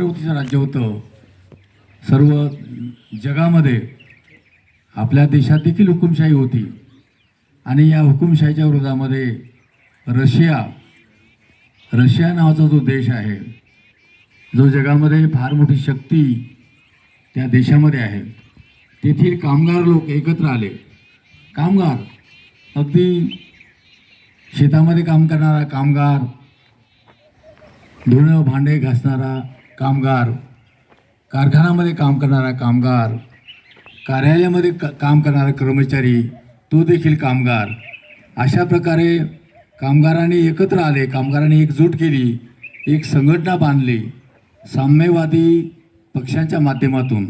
छत्रपतीचं राज्य होतं. सर्व जगामध्ये आपल्या देशात देखील हुकुमशाही होती आणि या हुकुमशाहीच्या विरोधामध्ये रशिया नावाचा जो देश आहे, जो जगामध्ये फार मोठी शक्ती त्या देशामध्ये आहे, तेथील कामगार लोक एकत्र आले. कामगार अगदी शेतामध्ये काम करणारा कामगार, धुणं भांडे घासणारा कामगार, कारखान्यामध्ये काम करणारा कामगार, कार्यालयामध्ये काम करणारा कर्मचारी, तो देखील कामगार, अशा प्रकारे कामगारांनी एकत्र आले. कामगारांनी एकजूट केली, एक संघटना बांधली. साम्यवादी पक्षांच्या माध्यमातून,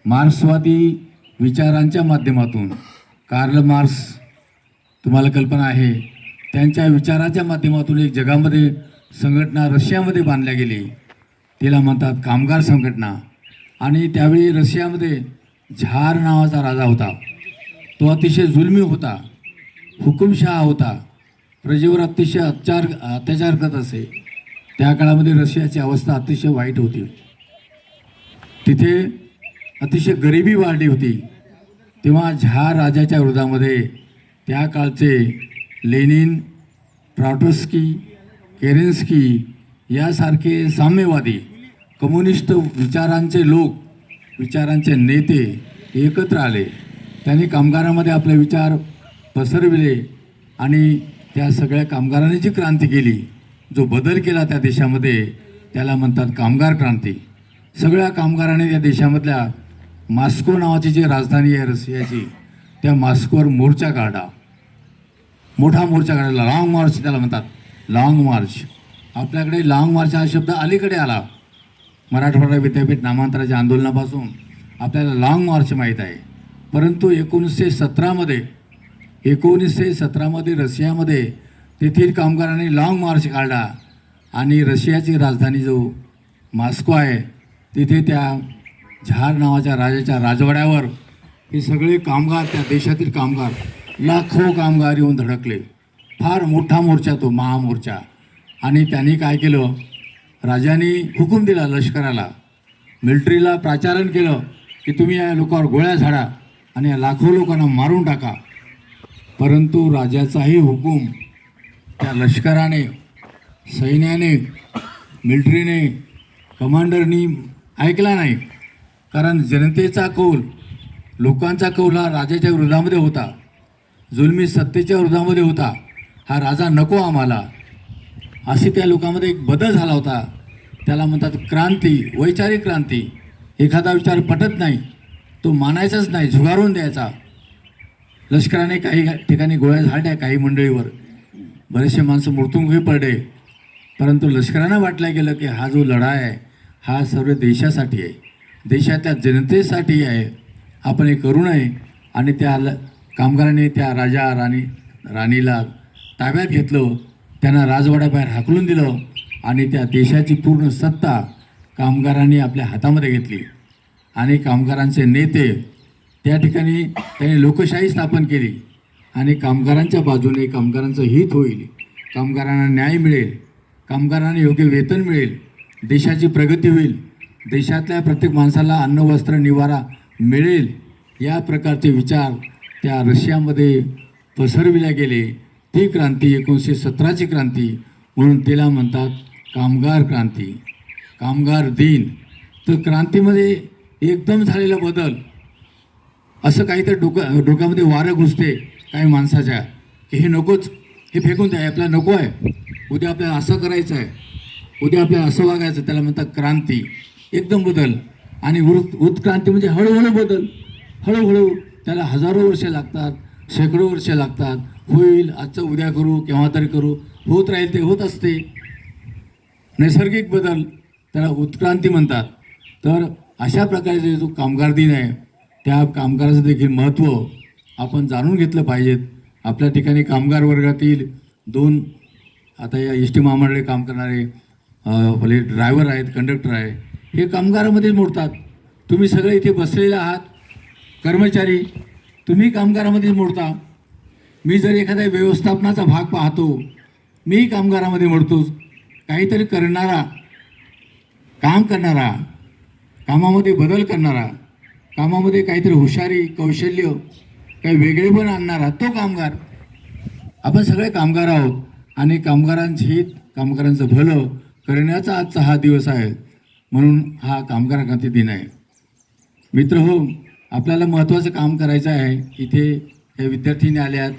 मार्क्सवादी विचारांच्या माध्यमातून, कार्ल मार्क्स तुम्हाला कल्पना आहे, त्यांच्या विचाराच्या माध्यमातून एक जगामध्ये संघटना रशियामध्ये बांधल्या गेली. तिला म्हणतात कामगार संघटना. आणि त्यावेळी रशियामध्ये झार नावाचा राजा होता. तो अतिशय जुलमी होता, हुकुमशहा होता, प्रजेवर अतिशय अत्याचार करत असे. त्या काळामध्ये रशियाची अवस्था अतिशय वाईट होती. तिथे अतिशय गरिबी वाढली होती. तेव्हा झार राजाच्या विरोधामध्ये त्या काळचे लेनिन, ट्रॉट्स्की, केरेन्स्की यासारखे साम्यवादी कम्युनिस्ट विचारांचे लोक, विचारांचे नेते एकत्र आले. त्यांनी कामगारांमध्ये आपले विचार पसरविले आणि त्या सगळ्या कामगारांनी जी क्रांती केली, जो बदल केला त्या देशामध्ये, त्याला म्हणतात कामगार क्रांती. सगळ्या कामगारांनी त्या देशामधल्या मॉस्को नावाची जी राजधानी आहे रशियाची, त्या मॉस्कोवर मोर्चा काढला. मोठा मोर्चा काढला. लाँग मार्च त्याला म्हणतात, लाँग मार्च. आपल्याकडे लाँग मार्च हा शब्द अलीकडे आला. मराठवाडा विद्यापीठ नामांतराच्या आंदोलनापासून आपल्याला लाँग मार्च माहीत आहे. परंतु 1917मध्ये रशियामध्ये तेथील कामगारांनी लाँग मार्च काढला आणि रशियाची राजधानी जो मॉस्को आहे, तिथे त्या झार नावाच्या राजाच्या राजवाड्यावर हे सगळे कामगार, त्या देशातील कामगार, लाखो कामगार येऊन धडकले. फार मोठा मोर्चा, तो महामोर्चा. आणि त्यांनी काय केलं, राजाने हुकूम दिला लष्कराला, मिलिटरीला प्राचारण केलं की तुम्ही या लोकांवर गोळ्या झाडा आणि या लाखो लोकांना मारून टाका. परंतु राजाचाही हुकूम त्या लष्कराने, सैन्याने, मिलिटरीने, कमांडरनी ऐकला नाही. कारण जनतेचा कौल, लोकांचा कौल हा राजाच्या विरोधामध्ये होता, जुलमी सत्तेच्या विरोधामध्ये होता. हा राजा नको आम्हाला, अशी त्या लोकांमध्ये एक बदल झाला होता. त्याला म्हणतात क्रांती, वैचारिक क्रांती. एखादा विचार पटत नाही, तो मानायचाच नाही, झुगारून द्यायचा. लष्कराने काही ठिकाणी गोळ्या झाडल्या, काही मंडळीवर बरेचसे माणसं मृत्युमुखी पडले. परंतु लष्करानं वाटलं गेलं की हा जो लढा आहे हा सर्व देशासाठी आहे, देशातल्या जनतेसाठी आहे, आपण हे करू नये. आणि त्या कामगारांनी त्या राणीला ताब्यात घेतलं, त्यांना राजवाड्याबाहेर हाकलून दिलं आणि त्या देशाची पूर्ण सत्ता कामगारांनी आपल्या हातामध्ये घेतली. आणि कामगारांचे नेते त्या ठिकाणी त्यांनी लोकशाही स्थापन केली आणि कामगारांच्या बाजूने कामगारांचं हित होईल, कामगारांना न्याय मिळेल, कामगारांना योग्य वेतन मिळेल, देशाची प्रगती होईल, देशातल्या प्रत्येक माणसाला अन्न, वस्त्र, निवारा मिळेल, या प्रकारचे विचार त्या रशियामध्ये पसरविल्या गेले. ती क्रांती 1917ची क्रांती म्हणून तिला म्हणतात कामगार क्रांती, कामगार दिन. तर क्रांतीमध्ये एकदम झालेला बदल, असं काहीतरी डोक्यामध्ये वारं घुसते काही माणसाच्या की हे नकोच, हे फेकून द्या, आपल्याला नको आहे, उद्या आपल्याला असं करायचं आहे, उद्या आपल्याला असं वागायचं, त्याला म्हणतात क्रांती. एकदम बदल. आणि उत्क्रांती म्हणजे हळूहळू बदल, हळूहळू. त्याला हजारो वर्षे लागतात, शेकडो वर्षे लागतात. होईल, आजचं उद्या करू, केव्हा तरी करू, होत राहील, ते होत असते. नैसर्गिक बदल, त्याला उत्क्रांती म्हणतात. तर अशा प्रकारचे जो कामगार दिन आहे, त्या कामगाराचं देखील महत्त्व आपण जाणून घेतलं पाहिजेत. आपल्या ठिकाणी कामगार वर्गातील 2 आता या एस टी महामंडळे काम करणारे भले ड्रायव्हर आहेत, कंडक्टर आहे, हे कामगारामध्येच मोडतात. तुम्ही सगळे इथे बसलेले आहात कर्मचारी, तुम्ही कामगारामध्येच मोडता. मी जर एखाद्या व्यवस्थापनाचा भाग पाहतो, मीही कामगारामध्ये मोडतो. काहीतरी करणारा काम करणारा, कामामध्ये बदल करणारा, कामामध्ये काहीतरी हुशारी, कौशल्य, काही वेगळेपण आणणारा तो कामगार. आपण सगळे कामगार आहोत आणि कामगारांचे हित, कामगारांचं भलं करण्याचा आजचा हा दिवस आहे. म्हणून हा कामगार क्रांती दिन आहे. मित्र हो, आपल्याला महत्त्वाचं काम करायचं आहे. इथे हे विद्यार्थीने आल्यात,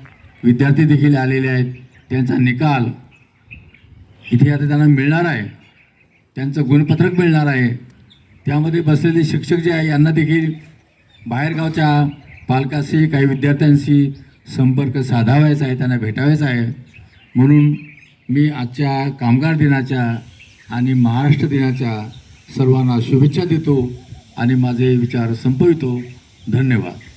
विद्यार्थी देखील आलेले आहेत. त्यांचा निकाल इथे आता त्यांना मिळणार आहे, त्यांचं गुणपत्रक मिळणार आहे. त्यामध्ये बसलेले शिक्षक जे आहे यांना देखील बाहेरगावच्या पालकांशी, काही विद्यार्थ्यांशी संपर्क साधावायचा आहे, त्यांना भेटावायचा आहे. म्हणून मी आजच्या कामगार दिनाच्या आणि महाराष्ट्र दिनाच्या सर्वांना शुभेच्छा देतो आणि माझे विचार संपवितो. धन्यवाद.